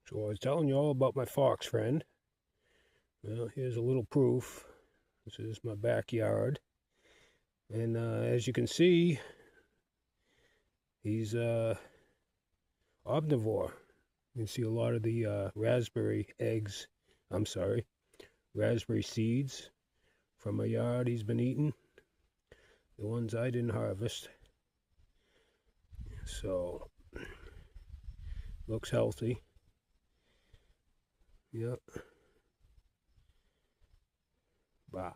So I was telling you all about my fox friend. Well, here's a little proof. This is my backyard. And as you can see, he's omnivore. You can see a lot of the raspberry seeds from my yard he's been eating. The ones I didn't harvest. So, looks healthy. Yep. Bah.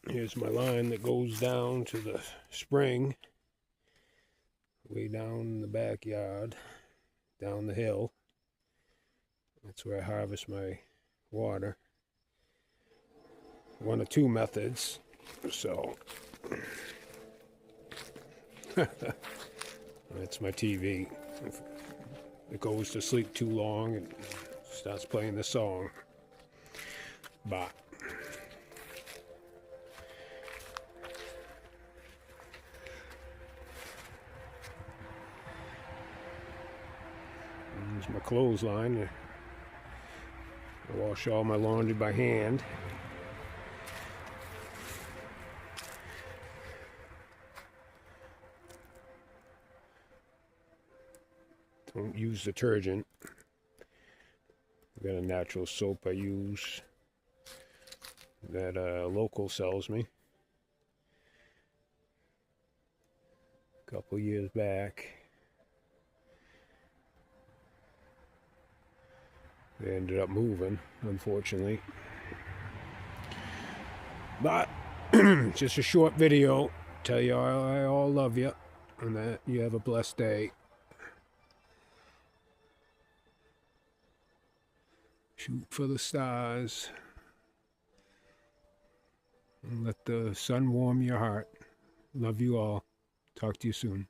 Here's my line that goes down to the spring, way down in the backyard, down the hill. That's where I harvest my water. One of two methods. So, that's my TV. If it goes to sleep too long, it starts playing the song. Bah. Here's my clothesline. I wash all my laundry by hand. Don't use detergent. I've got a natural soap I use that a local sells me. A couple years back. They ended up moving, unfortunately. But, just a short video. Tell you I all love you, and that you have a blessed day. Shoot for the stars. And let the sun warm your heart. Love you all. Talk to you soon.